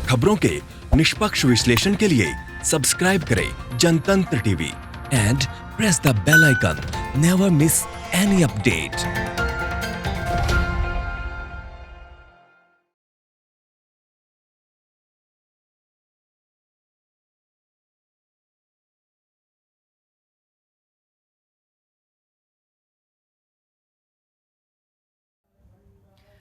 खबरों के निष्पक्ष विश्लेषण के लिए सब्सक्राइब करें Jantantra TV and press the bell icon. Never miss any update.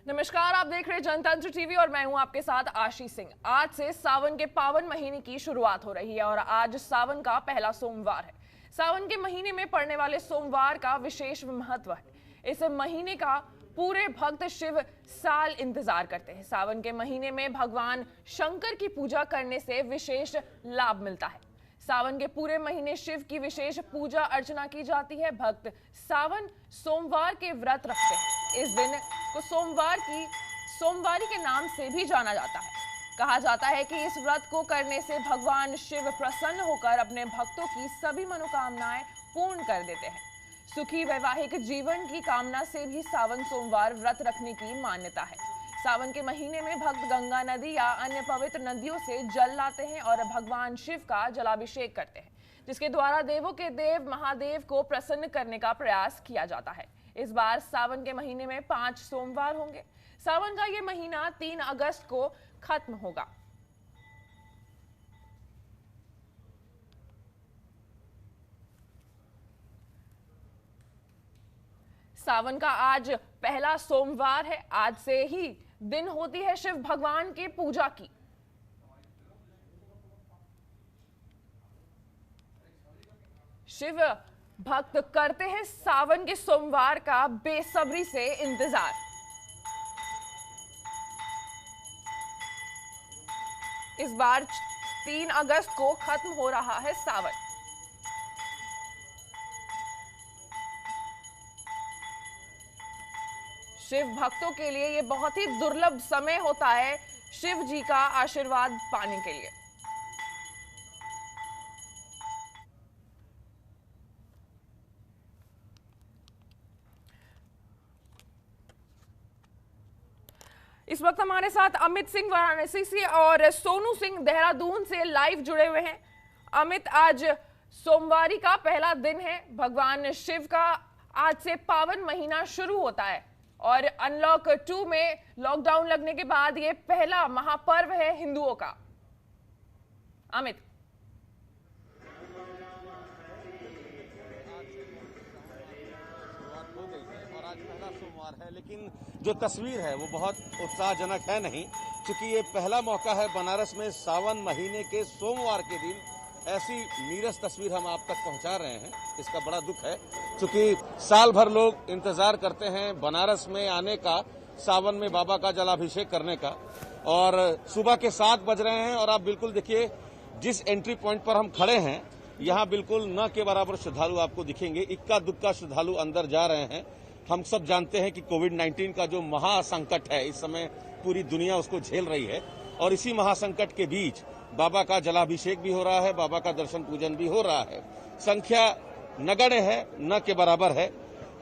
नमस्कार, आप देख रहे हैं जनतंत्र टीवी और मैं हूं आपके साथ आशीष सिंह। आज से सावन के पावन महीने की शुरुआत हो रही है और आज सावन का पहला सोमवार है। सावन के महीने में पड़ने वाले सोमवार का विशेष महत्व है। इस महीने का पूरे भक्त शिव साल इंतजार करते हैं। सावन के महीने में भगवान शंकर की पूजा करने से विशेष लाभ मिलता है। सावन के पूरे महीने शिव की विशेष पूजा अर्चना की जाती है। भक्त सावन सोमवार के व्रत रखते हैं। इस दिन को सोमवारी के नाम से भी जाना जाता है। कहा जाता है कि इस व्रत को करने से भगवान शिव प्रसन्न होकर अपने भक्तों की सभी मनोकामनाएं पूर्ण कर देते हैं। सुखी वैवाहिक जीवन की कामना से भी सावन सोमवार व्रत रखने की मान्यता है। सावन के महीने में भक्त गंगा नदी या अन्य पवित्र नदियों से जल लाते हैं और भगवान शिव का जलाभिषेक करते हैं, जिसके द्वारा देवों के देव महादेव को प्रसन्न करने का प्रयास किया जाता है। इस बार सावन के महीने में 5 सोमवार होंगे। सावन का ये महीना 3 अगस्त को खत्म होगा। सावन का आज पहला सोमवार है। आज से ही दिन होती है शिव भगवान की पूजा की। शिव भक्त करते हैं सावन के सोमवार का बेसब्री से इंतजार। इस बार 3 अगस्त को खत्म हो रहा है सावन। शिव भक्तों के लिए यह बहुत ही दुर्लभ समय होता है शिव जी का आशीर्वाद पाने के लिए। इस वक्त हमारे साथ अमित सिंह वाराणसी से और सोनू सिंह देहरादून से लाइव जुड़े हुए हैं। अमित, आज सोमवारी का पहला दिन है। भगवान शिव का आज से पावन महीना शुरू होता है और अनलॉक 2 में लॉकडाउन लगने के बाद ये पहला महापर्व है हिंदुओं का। अमित, है लेकिन जो तस्वीर है वो बहुत उत्साहजनक है नहीं, क्योंकि ये पहला मौका है बनारस में सावन महीने के सोमवार के दिन ऐसी नीरस तस्वीर हम आप तक पहुंचा रहे हैं। इसका बड़ा दुख है, क्योंकि साल भर लोग इंतजार करते हैं बनारस में आने का, सावन में बाबा का जलाभिषेक करने का, और सुबह के 7 बज रहे हैं और आप बिल्कुल देखिए जिस एंट्री पॉइंट पर हम खड़े हैं यहाँ बिल्कुल न के बराबर श्रद्धालु आपको दिखेंगे। इक्का दुक्का श्रद्धालु अंदर जा रहे हैं। हम सब जानते हैं कि कोविड-19 का जो महासंकट है इस समय पूरी दुनिया उसको झेल रही है, और इसी महासंकट के बीच बाबा का जलाभिषेक भी हो रहा है, बाबा का दर्शन पूजन भी हो रहा है। संख्या नगण्य है, न के बराबर है।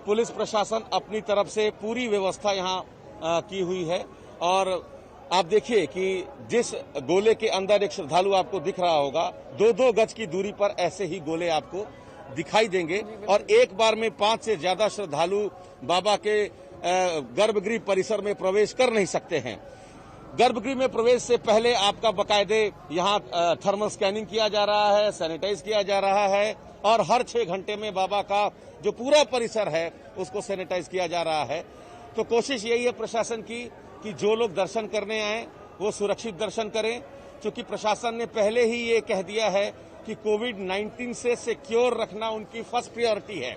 पुलिस प्रशासन अपनी तरफ से पूरी व्यवस्था यहाँ की हुई है, और आप देखिए कि जिस गोले के अंदर एक श्रद्धालु आपको दिख रहा होगा, 2-2 गज की दूरी पर ऐसे ही गोले आपको दिखाई देंगे, और एक बार में 5 से ज्यादा श्रद्धालु बाबा के गर्भगृह परिसर में प्रवेश कर नहीं सकते हैं। गर्भगृह में प्रवेश से पहले आपका बकायदे यहाँ थर्मल स्कैनिंग किया जा रहा है, सैनिटाइज किया जा रहा है, और हर 6 घंटे में बाबा का जो पूरा परिसर है उसको सैनिटाइज किया जा रहा है। तो कोशिश यही है प्रशासन की कि जो लोग दर्शन करने आए वो सुरक्षित दर्शन करें, क्योंकि प्रशासन ने पहले ही ये कह दिया है कि कोविड-19 से सिक्योर रखना उनकी फर्स्ट प्रायोरिटी है।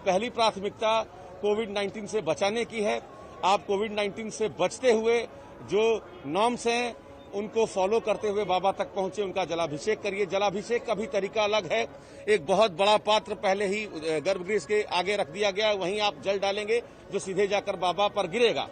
पहली प्राथमिकता कोविड-19 से बचाने की है। आप कोविड-19 से बचते हुए जो नॉर्म्स हैं उनको फॉलो करते हुए बाबा तक पहुंचे, उनका जलाभिषेक करिए। जलाभिषेक का भी तरीका अलग है। एक बहुत बड़ा पात्र पहले ही गर्भगृह के आगे रख दिया गया, वहीं आप जल डालेंगे जो सीधे जाकर बाबा पर गिरेगा।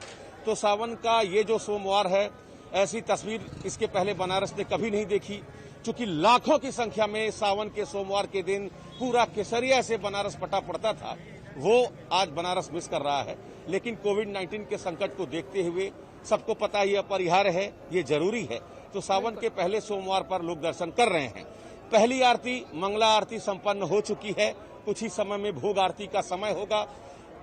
तो सावन का ये जो सोमवार है, ऐसी तस्वीर इसके पहले बनारस ने कभी नहीं देखी, क्योंकि लाखों की संख्या में सावन के सोमवार के दिन पूरा केसरिया से बनारस पटा पड़ता था, वो आज बनारस मिस कर रहा है। लेकिन कोविड-19 के संकट को देखते हुए सबको पता ये अपरिहार्य है, ये जरूरी है, तो सावन के पहले सोमवार पर लोग दर्शन कर रहे हैं। पहली आरती मंगला आरती संपन्न हो चुकी है। कुछ ही समय में भोग आरती का समय होगा।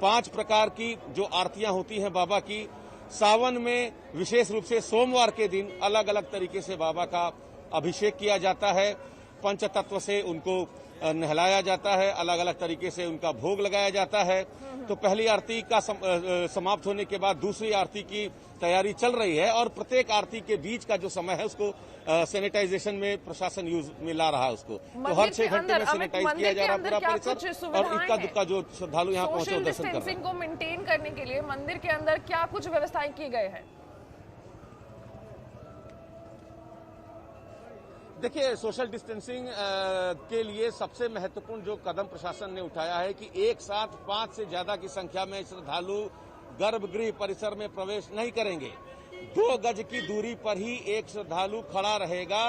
5 प्रकार की जो आरतियां होती हैं बाबा की, सावन में विशेष रूप से सोमवार के दिन अलग अलग तरीके से बाबा का अभिषेक किया जाता है। पंचतत्व से उनको नहलाया जाता है, अलग अलग तरीके से उनका भोग लगाया जाता है। तो पहली आरती का समाप्त होने के बाद दूसरी आरती की तैयारी चल रही है और प्रत्येक आरती के बीच का जो समय है उसको सैनिटाइजेशन में प्रशासन यूज में ला रहा है उसको। तो हर 6 घंटे में सैनिटाइज किया जा रहा है पूरा परिसर और इक्का दुक्का जो श्रद्धालु यहाँ पहुंचे दर्शन कर रहे हैं। को मेंटेन करने के लिए मंदिर के अंदर क्या कुछ व्यवस्थाएं की गई है? देखिए, सोशल डिस्टेंसिंग के लिए सबसे महत्वपूर्ण जो कदम प्रशासन ने उठाया है कि एक साथ 5 से ज्यादा की संख्या में श्रद्धालु गर्भगृह परिसर में प्रवेश नहीं करेंगे। 2 गज की दूरी पर ही एक श्रद्धालु खड़ा रहेगा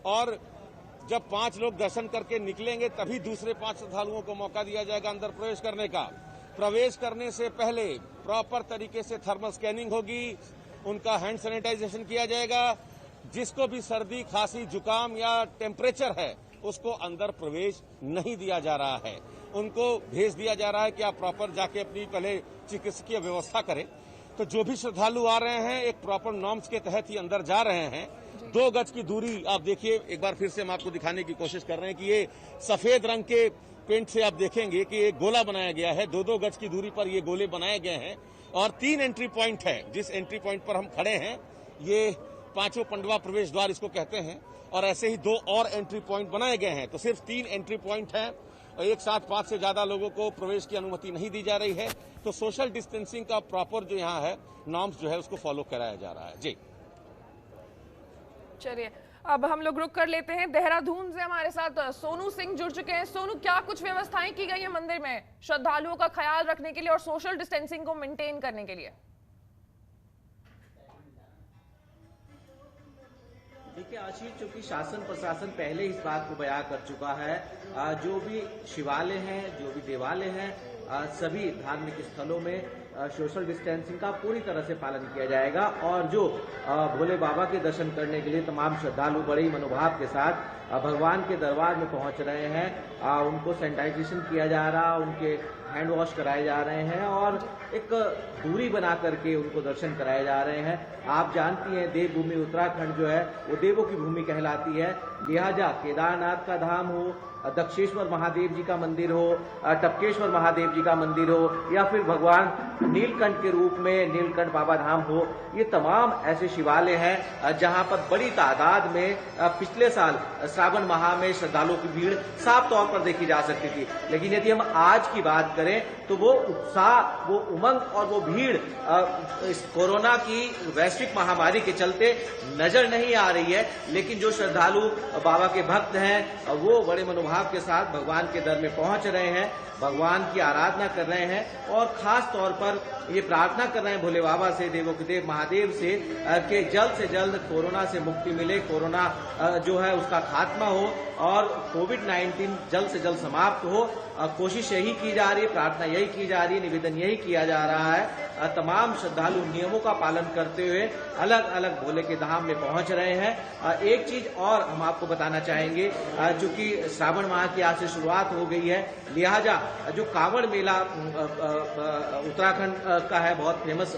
और जब 5 लोग दर्शन करके निकलेंगे तभी दूसरे 5 श्रद्धालुओं को मौका दिया जाएगा अंदर प्रवेश करने का। प्रवेश करने से पहले प्रॉपर तरीके से थर्मल स्कैनिंग होगी, उनका हैंड सैनिटाइजेशन किया जाएगा। जिसको भी सर्दी, खांसी, जुकाम या टेम्परेचर है उसको अंदर प्रवेश नहीं दिया जा रहा है। उनको भेज दिया जा रहा है कि आप प्रॉपर जाके अपनी पहले चिकित्सकीय व्यवस्था करें। तो जो भी श्रद्धालु आ रहे हैं एक प्रॉपर नॉर्म्स के तहत ही अंदर जा रहे हैं। 2 गज की दूरी आप देखिए, एक बार फिर से हम आपको दिखाने की कोशिश कर रहे हैं कि ये सफेद रंग के पेंट से आप देखेंगे कि एक गोला बनाया गया है। 2-2 गज की दूरी पर ये गोले बनाए गए हैं और 3 एंट्री पॉइंट है। जिस एंट्री पॉइंट पर हम खड़े हैं ये 5वां पंडवा प्रवेश द्वार इसको कहते हैं और ऐसे ही 2 और एंट्री पॉइंट बनाए गए हैं। तो सिर्फ 3 एंट्री पॉइंट हैं और एक साथ 5 से ज्यादा लोगों को प्रवेश की अनुमति नहीं दी जा रही है। तो सोशल डिस्टेंसिंग का प्रॉपर जो यहाँ है नॉर्म्स जो है उसको फॉलो कराया जा रहा है। जी चलिए, अब हम लोग रुक कर लेते हैं। देहरादून से हमारे साथ सोनू सिंह जुड़ चुके हैं। सोनू, क्या कुछ व्यवस्थाएं की गई है मंदिर में श्रद्धालुओं का ख्याल रखने के लिए और सोशल डिस्टेंसिंग को मेंटेन करने के लिए? देखिए आशीष, चूंकि शासन प्रशासन पहले इस बात को बयां कर चुका है, जो भी शिवालय हैं, जो भी देवालय हैं, सभी धार्मिक स्थलों में सोशल डिस्टेंसिंग का पूरी तरह से पालन किया जाएगा और जो भोले बाबा के दर्शन करने के लिए तमाम श्रद्धालु बड़े ही मनोभाव के साथ भगवान के दरबार में पहुंच रहे हैं, उनको सैनिटाइजेशन किया जा रहा, उनके हैंड वॉश कराए जा रहे हैं और एक दूरी बना करके उनको दर्शन कराए जा रहे हैं। आप जानती हैं देवभूमि उत्तराखंड जो है वो देवों की भूमि कहलाती है। लिहाजा केदारनाथ का धाम हो, दक्षेश्वर महादेव जी का मंदिर हो, टपकेश्वर महादेव जी का मंदिर हो या फिर भगवान नीलकंठ के रूप में नीलकंठ बाबा धाम हो, ये तमाम ऐसे शिवालय हैं जहां पर बड़ी तादाद में पिछले साल श्रावण माह में श्रद्धालुओं की भीड़ साफ तौर पर देखी जा सकती थी। लेकिन यदि हम आज की बात करें तो वो उत्साह, वो उमंग और वो भीड़ इस कोरोना की वैश्विक महामारी के चलते नजर नहीं आ रही है। लेकिन जो श्रद्धालु बाबा के भक्त हैं वो बड़े मनोभाव के साथ भगवान के दर में पहुंच रहे हैं, भगवान की आराधना कर रहे हैं और खास तौर पर ये प्रार्थना कर रहे हैं भोले बाबा से, देवों के देव महादेव से कि जल्द कोरोना से मुक्ति मिले, कोरोना जो है उसका खात्मा हो और कोविड-19 जल्द से जल्द समाप्त हो। कोशिश यही की जा रही है, प्रार्थना यही की जा रही है, निवेदन यही किया जा रहा है। तमाम श्रद्धालु नियमों का पालन करते हुए अलग अलग भोले के धाम में पहुंच रहे हैं। एक चीज और हम आपको बताना चाहेंगे, चूंकि श्रावण माह की आज से शुरुआत हो गई है, लिहाजा जो कांवड़ मेला उत्तराखंड का है, बहुत फेमस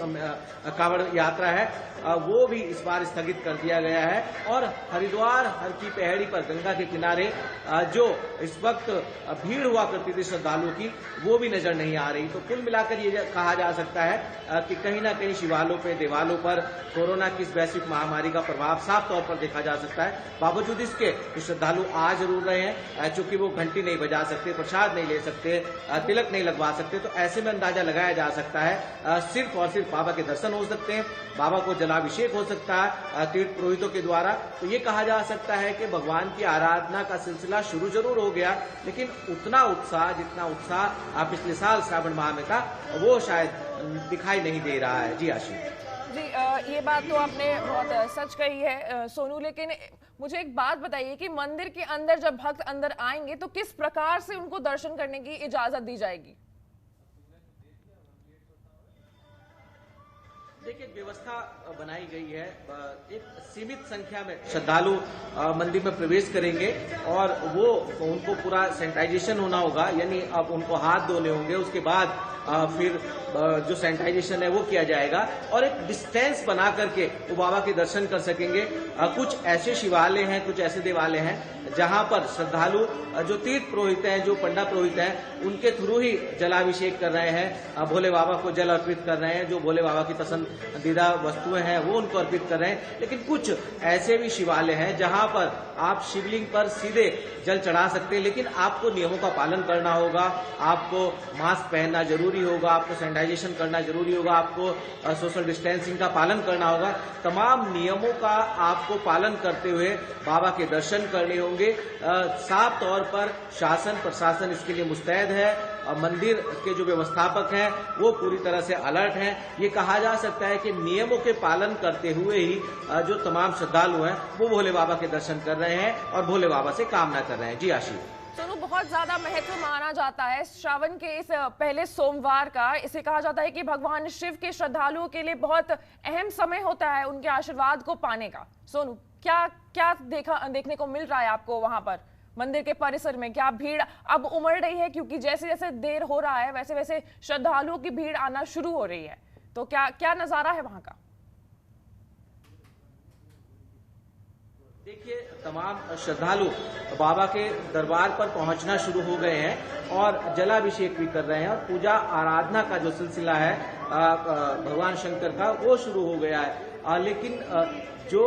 कांवड़ यात्रा है, वो भी इस बार स्थगित कर दिया गया है और हरिद्वार हर की पहाड़ी पर गंगा के किनारे जो इस वक्त भीड़ हुआ करती थी श्रद्धालुओं की, वो भी नजर नहीं आ रही। तो कुल मिलाकर ये कहा जा सकता है कि कहीं ना कहीं शिवालयों पे, देवालों पर कोरोना की इस वैश्विक महामारी का प्रभाव साफ तौर पर देखा जा सकता है। बावजूद इसके श्रद्धालु आ जरूर रहे हैं, चूंकि वो घंटी नहीं बजा सकते, प्रसाद नहीं ले सकते, तिलक नहीं लगवा सकते, तो ऐसे में अंदाजा लगाया जा सकता है सिर्फ और सिर्फ बाबा के दर्शन हो सकते हैं, बाबा को जलाभिषेक हो सकता है तीर्थ पुरोहितों के द्वारा। तो ये कहा जा सकता है कि भगवान की आराधना का सिलसिला शुरू जरूर हो गया, लेकिन उतना उत्साह, जितना उत्साह पिछले साल श्रावण माह में था, वो शायद दिखाई नहीं दे रहा है। जी आशीष जी, ये बात तो आपने बहुत सच कही है सोनू, लेकिन मुझे एक बात बताइए कि मंदिर के अंदर जब भक्त अंदर आएंगे तो किस प्रकार से उनको दर्शन करने की इजाजत दी जाएगी? देखिए, व्यवस्था बनाई गई है। एक सीमित संख्या में श्रद्धालु मंदिर में प्रवेश करेंगे और वो उनको पूरा सैनिटाइजेशन होना होगा, यानी अब उनको हाथ धोने होंगे। उसके बाद फिर जो सैनिटाइजेशन है वो किया जाएगा और एक डिस्टेंस बना करके वो बाबा के दर्शन कर सकेंगे। कुछ ऐसे शिवालय हैं, कुछ ऐसे देवालय हैं जहां पर श्रद्धालु जो तीर्थ पुरोहित हैं, जो पंडा पुरोहित हैं, उनके थ्रू ही जलाभिषेक कर रहे हैं, भोले बाबा को जल अर्पित कर रहे हैं। जो भोले बाबा की पसंदीदा वस्तुएं हैं वो उनको अर्पित कर रहे हैं। लेकिन कुछ ऐसे भी शिवालय हैं जहां पर आप शिवलिंग पर सीधे जल चढ़ा सकते हैं, लेकिन आपको नियमों का पालन करना होगा। आपको मास्क पहनना जरूरी होगा, आपको सैनिटाइजेशन करना जरूरी होगा, आपको सोशल डिस्टेंसिंग का पालन करना होगा। तमाम नियमों का आपको पालन करते हुए बाबा के दर्शन करने होंगे। साफ तौर पर शासन प्रशासन इसके लिए मुस्तैद है और मंदिर के जो व्यवस्थापक हैं वो पूरी तरह से अलर्ट हैं। ये कहा जा सकता है कि नियमों के पालन करते हुए ही जो तमाम श्रद्धालु हैं वो भोले बाबा के दर्शन कर रहे हैं और भोले बाबा से कामना कर रहे हैं। जी आशीष। सोनू, बहुत ज्यादा महत्व माना जाता है श्रावण के इस पहले सोमवार का। इसे कहा जाता है कि भगवान शिव के श्रद्धालुओं के लिए बहुत अहम समय होता है उनके आशीर्वाद को पाने का। सोनू, क्या देखने को मिल रहा है आपको वहां पर मंदिर के परिसर में? क्या भीड़ अब उमड़ रही है? क्योंकि जैसे जैसे देर हो रहा है वैसे वैसे श्रद्धालुओं की भीड़ आना शुरू हो रही है, तो क्या नजारा है वहां का? देखिए, तमाम श्रद्धालु बाबा के दरबार पर पहुंचना शुरू हो गए हैं और जलाभिषेक भी कर रहे हैं और पूजा आराधना का जो सिलसिला है भगवान शंकर का वो शुरू हो गया है। लेकिन जो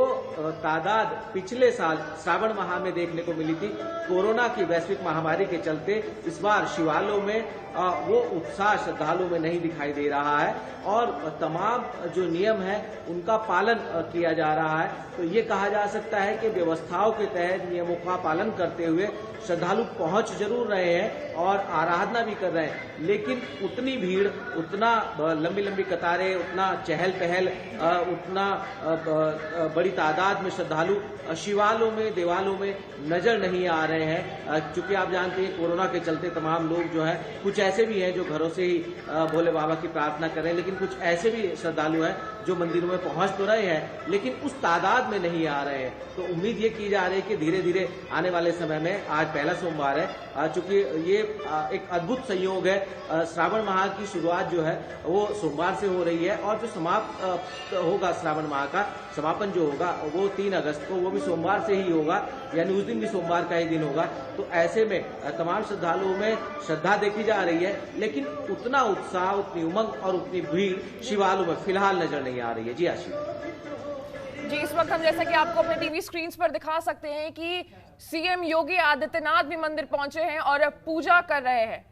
तादाद पिछले साल श्रावण माह में देखने को मिली थी, कोरोना की वैश्विक महामारी के चलते इस बार शिवालयों में वो उत्साह श्रद्धालुओं में नहीं दिखाई दे रहा है और तमाम जो नियम है उनका पालन किया जा रहा है। तो ये कहा जा सकता है कि व्यवस्थाओं के तहत नियमों का पालन करते हुए श्रद्धालु पहुंच जरूर रहे हैं और आराधना भी कर रहे हैं, लेकिन उतनी भीड़, उतना लंबी लंबी कतारें, उतना चहल पहल, उतना बड़ी तादाद में श्रद्धालु शिवालयों में, देवालयों में नजर नहीं आ रहे हैं। चूंकि आप जानते हैं कोरोना के चलते तमाम लोग जो है, कुछ ऐसे भी हैं जो घरों से ही भोले बाबा की प्रार्थना कर रहे हैं, लेकिन कुछ ऐसे भी श्रद्धालु हैं जो मंदिरों में पहुंच तो रहे हैं लेकिन उस तादाद में नहीं आ रहे हैं। तो उम्मीद ये की जा रही है कि धीरे धीरे आने वाले समय में, आज पहला सोमवार है, चूंकि ये एक अद्भुत संयोग है, श्रावण माह की शुरुआत जो है वो सोमवार से हो रही है और जो समाप्त होगा श्रावण माह का समापन जो होगा वो 3 अगस्त को, वो भी सोमवार से ही होगा, यानी उस दिन भी सोमवार का ही दिन होगा। तो ऐसे में तमाम श्रद्धालुओं में श्रद्धा देखी जा रही है, लेकिन उतना उत्साह, उतनी उमंग और उतनी भीड़ शिवालयों में फिलहाल नजर नहीं आ रही है। जी आशीष। जी, इस वक्त हम जैसे कि आपको अपने टीवी स्क्रीन पर दिखा सकते हैं कि सीएम योगी आदित्यनाथ भी मंदिर पहुंचे हैं और पूजा कर रहे हैं।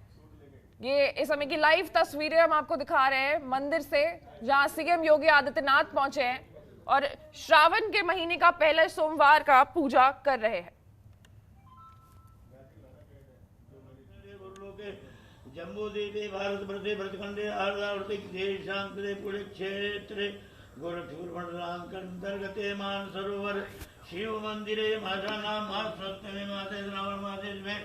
ये इस समय की लाइव तस्वीरें हम आपको दिखा रहे हैं मंदिर से, जहां सीएम योगी आदित्यनाथ पहुंचे हैं और श्रावण के महीने का पहले सोमवार का पूजा कर रहे हैं। जम्बू द्वीपे भारत वर्षे भरतखंडे आर्द्रावर्तिक देशांतरे पुणे क्षेत्रे गोरखपुर मंडलांतर्गते मानसरोवर शिव मंदिरे माता नाम मास सप्तमी माते श्रावण मासे में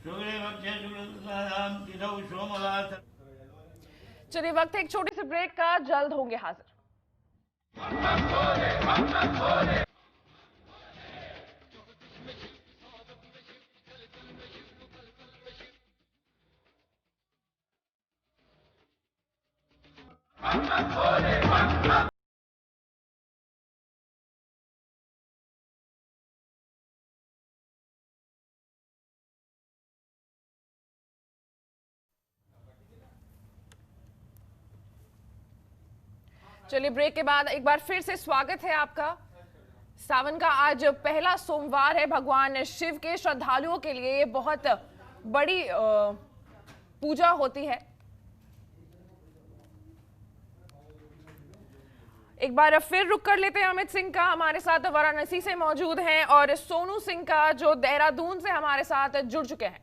शुक्ले पक्षे शुक्लायाम तिथौ सोमवार। चलिए, वक्त है एक छोटे से ब्रेक का, जल्द होंगे हाजिर। चलिए, ब्रेक के बाद एक बार फिर से स्वागत है आपका। सावन का आज पहला सोमवार है। भगवान शिव के श्रद्धालुओं के लिए ये बहुत बड़ी पूजा होती है। एक बार फिर रुक कर लेते हैं अमित सिंह का, हमारे साथ वाराणसी से मौजूद हैं, और सोनू सिंह का जो देहरादून से हमारे साथ जुड़ चुके हैं।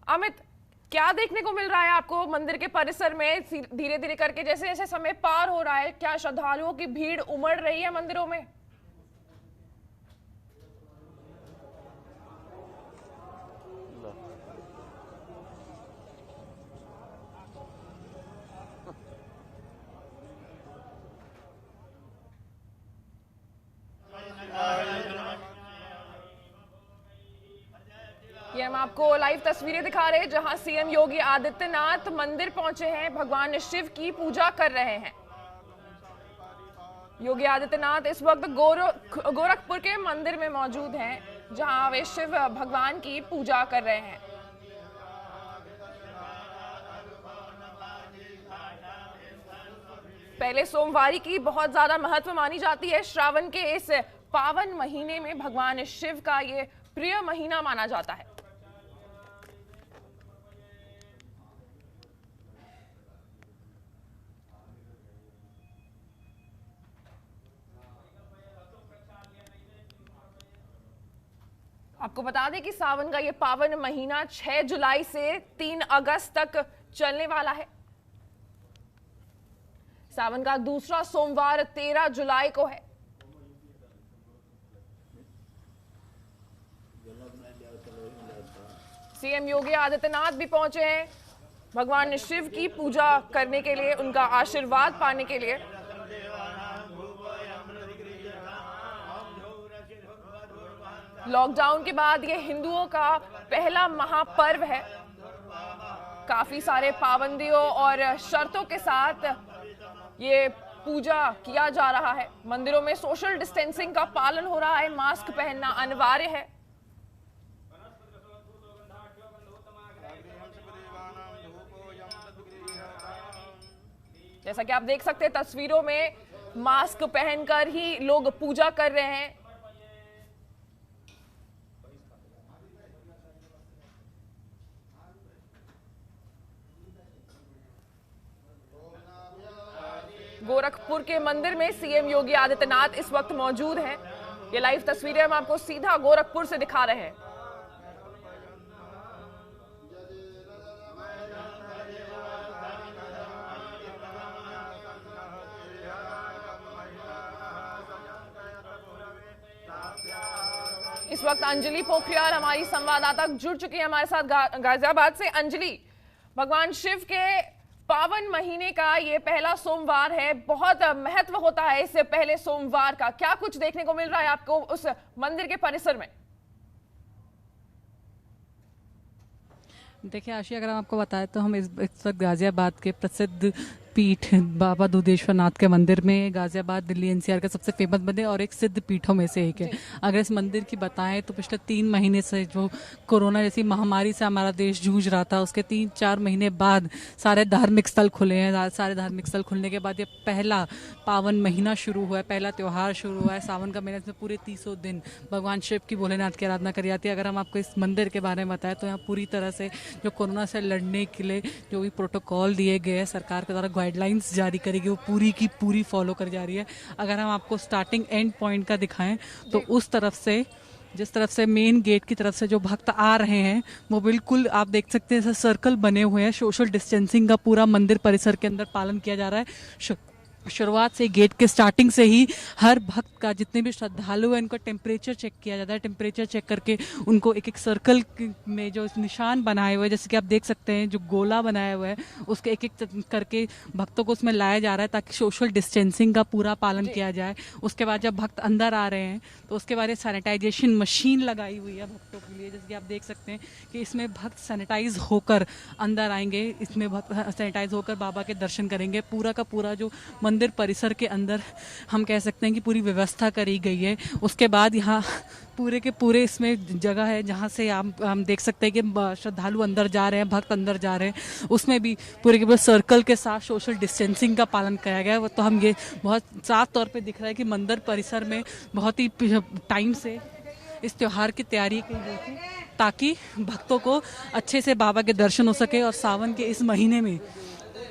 अमित, क्या देखने को मिल रहा है आपको मंदिर के परिसर में? धीरे धीरे करके जैसे जैसे समय पार हो रहा है, क्या श्रद्धालुओं की भीड़ उमड़ रही है मंदिरों में? ये हम आपको लाइव तस्वीरें दिखा रहे हैं जहां सीएम योगी आदित्यनाथ मंदिर पहुंचे हैं, भगवान शिव की पूजा कर रहे हैं। योगी आदित्यनाथ इस वक्त गोरखपुर के मंदिर में मौजूद हैं जहां वे शिव भगवान की पूजा कर रहे हैं। पहले सोमवारी की बहुत ज्यादा महत्व मानी जाती है। श्रावण के इस पावन महीने में भगवान शिव का ये प्रिय महीना माना जाता है। आपको बता दें कि सावन का ये पावन महीना 6 जुलाई से 3 अगस्त तक चलने वाला है। सावन का दूसरा सोमवार 13 जुलाई को है। सीएम योगी आदित्यनाथ भी पहुंचे हैं भगवान शिव की पूजा करने के लिए, उनका आशीर्वाद पाने के लिए। लॉकडाउन के बाद ये हिंदुओं का पहला महापर्व है। काफी सारे पाबंदियों और शर्तों के साथ ये पूजा किया जा रहा है। मंदिरों में सोशल डिस्टेंसिंग का पालन हो रहा है, मास्क पहनना अनिवार्य है। जैसा कि आप देख सकते हैं तस्वीरों में, मास्क पहनकर ही लोग पूजा कर रहे हैं। गोरखपुर के मंदिर में सीएम योगी आदित्यनाथ इस वक्त मौजूद हैं। ये लाइव तस्वीरें हम आपको सीधा गोरखपुर से दिखा रहे हैं। इस वक्त अंजलि पोखरियाल हमारी संवाददाता जुड़ चुकी है हमारे साथ गाजियाबाद से। अंजलि, भगवान शिव के पावन महीने का ये पहला सोमवार है, बहुत महत्व होता है इस पहले सोमवार का। क्या कुछ देखने को मिल रहा है आपको उस मंदिर के परिसर में? देखिए आशी, अगर हम आपको बताएं तो हम इस वक्त गाजियाबाद के प्रसिद्ध पीठ बाबा दूधेश्वर नाथ के मंदिर में, गाजियाबाद दिल्ली एनसीआर का सबसे फेमस मंदिर और एक सिद्ध पीठों में से एक है। अगर इस मंदिर की बताएं तो पिछले 3 महीने से जो कोरोना जैसी महामारी से हमारा देश जूझ रहा था, उसके 3-4 महीने बाद सारे धार्मिक स्थल खुले हैं। सारे धार्मिक स्थल खुलने के बाद ये पहला पावन महीना शुरू हुआ है, पहला त्यौहार शुरू हुआ है। सावन का महीना, इसमें पूरे 300 दिन भगवान शिव की, भोलेनाथ की आराधना करी जाती है। अगर हम आपको इस मंदिर के बारे में बताएं तो यहाँ पूरी तरह से जो कोरोना से लड़ने के लिए जो भी प्रोटोकॉल दिए गए हैं, सरकार के द्वारा गाइडलाइंस जारी करेगी, वो पूरी की पूरी फॉलो कर जा रही है। अगर हम आपको स्टार्टिंग एंड पॉइंट का दिखाएं तो उस तरफ से, जिस तरफ से मेन गेट की तरफ से जो भक्त आ रहे हैं, वो बिल्कुल आप देख सकते हैं सर्कल बने हुए हैं। सोशल डिस्टेंसिंग का पूरा मंदिर परिसर के अंदर पालन किया जा रहा है। शुरुआत से, गेट के स्टार्टिंग से ही हर भक्त का, जितने भी श्रद्धालु हैं, उनका टेम्परेचर चेक किया जाता है। टेम्परेचर चेक करके उनको एक एक सर्कल में जो निशान बनाए हुए हैं, जैसे कि आप देख सकते हैं जो गोला बनाया हुआ है, उसके एक एक करके भक्तों को उसमें लाया जा रहा है ताकि सोशल डिस्टेंसिंग का पूरा पालन किया जाए। उसके बाद जब भक्त अंदर आ रहे हैं तो उसके बाद सैनिटाइजेशन मशीन लगाई हुई है भक्तों के लिए, जैसे कि आप देख सकते हैं कि इसमें भक्त सैनिटाइज होकर अंदर आएंगे। इसमें भक्त सैनिटाइज होकर बाबा के दर्शन करेंगे। पूरा का पूरा जो मंदिर परिसर के अंदर हम कह सकते हैं कि पूरी व्यवस्था करी गई है। उसके बाद यहाँ पूरे के पूरे इसमें जगह है जहाँ से हम देख सकते हैं कि श्रद्धालु अंदर जा रहे हैं, भक्त अंदर जा रहे हैं। उसमें भी पूरे के पूरे सर्कल के साथ सोशल डिस्टेंसिंग का पालन किया गया है। तो हम ये बहुत साफ तौर पे दिख रहा है कि मंदिर परिसर में बहुत ही टाइम से इस त्यौहार की तैयारी की गई थी ताकि भक्तों को अच्छे से बाबा के दर्शन हो सके। और सावन के इस महीने में,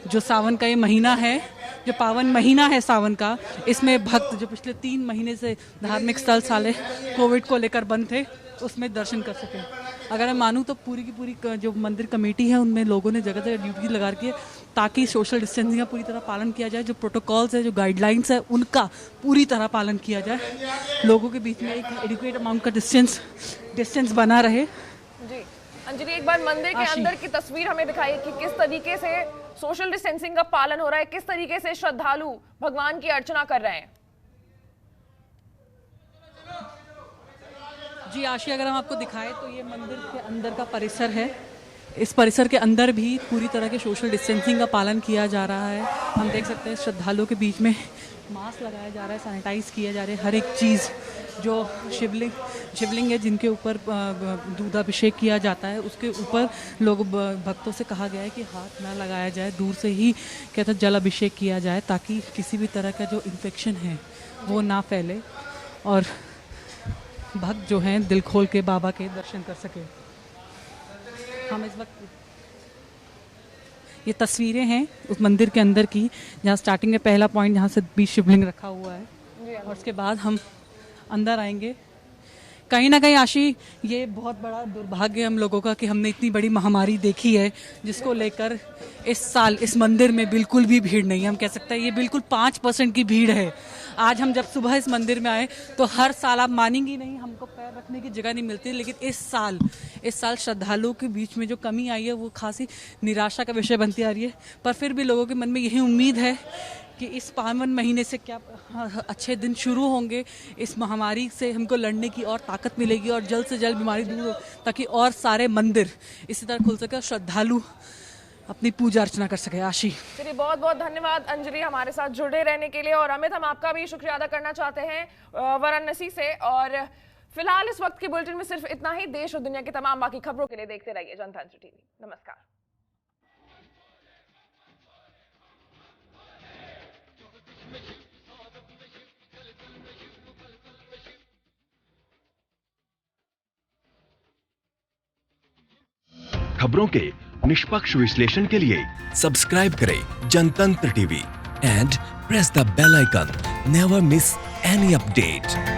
जो सावन का ये महीना है, जो पावन महीना है सावन का, इसमें भक्त जो पिछले 3 महीने से धार्मिक स्थल साले कोविड को लेकर बंद थे, उसमें दर्शन कर सकें। अगर मैं मानूं तो पूरी की पूरी जो मंदिर कमेटी है, उनमें लोगों ने जगह जगह ड्यूटी लगा रखी है ताकि सोशल डिस्टेंसिंग का पूरी तरह पालन किया जाए। जो प्रोटोकॉल्स है, जो गाइडलाइंस है, उनका पूरी तरह पालन किया जाए। लोगों के बीच में एक एडिक्वेट अमाउंट का डिस्टेंस बना रहे। जी अंजलि, एक बार मंदिर के अंदर की तस्वीर हमें दिखाइए कि किस तरीके से सोशल डिस्टेंसिंग का पालन हो रहा है, किस तरीके से श्रद्धालु भगवान की अर्चना कर रहे हैं। जी आशी, अगर हम आपको दिखाएं तो ये मंदिर के अंदर का परिसर है। इस परिसर के अंदर भी पूरी तरह के सोशल डिस्टेंसिंग का पालन किया जा रहा है। हम देख सकते हैं श्रद्धालुओं के बीच में मास्क लगाया जा रहा है, सैनिटाइज किया जा रहा है। हर एक चीज़ जो शिवलिंग है जिनके ऊपर दूधाभिषेक किया जाता है, उसके ऊपर भक्तों से कहा गया है कि हाथ ना लगाया जाए, दूर से ही कहते हैं जल अभिषेक किया जाए, ताकि किसी भी तरह का जो इन्फेक्शन है वो ना फैले और भक्त जो हैं दिल खोल के बाबा के दर्शन कर सके। हम इस वक्त ये तस्वीरें हैं उस मंदिर के अंदर की, जहाँ स्टार्टिंग में पहला पॉइंट जहाँ से बीच शिवलिंग रखा हुआ है, और उसके बाद हम अंदर आएंगे। कहीं ना कहीं आशी, ये बहुत बड़ा दुर्भाग्य है हम लोगों का कि हमने इतनी बड़ी महामारी देखी है, जिसको लेकर इस साल इस मंदिर में बिल्कुल भी भीड़ नहीं है। हम कह सकते हैं ये बिल्कुल 5% की भीड़ है। आज हम जब सुबह इस मंदिर में आए तो हर साल, आप मानेंगी नहीं, हमको पैर रखने की जगह नहीं मिलती, लेकिन इस साल श्रद्धालुओं के बीच में जो कमी आई है वो खासी निराशा का विषय बनती आ रही है। पर फिर भी लोगों के मन में यही उम्मीद है कि इस पावन महीने से क्या अच्छे दिन शुरू होंगे, इस महामारी से हमको लड़ने की और ताकत मिलेगी और जल्द से जल्द बीमारी दूर हो, ताकि और सारे मंदिर इसी तरह खुल सके और श्रद्धालु अपनी पूजा अर्चना कर सके। आशी, चलिए, बहुत बहुत धन्यवाद अंजलि हमारे साथ जुड़े रहने के लिए। और अमित, हम आपका भी शुक्रिया अदा करना चाहते हैं वाराणसी से। और फिलहाल इस वक्त के बुलेटिन में सिर्फ इतना ही। देश और दुनिया की तमाम बाकी खबरों के लिए देखते रहिए जनतंत्र टीवी। नमस्कार। खबरों के निष्पक्ष विश्लेषण के लिए सब्सक्राइब करें Jantantra TV and press the bell icon. Never miss any update.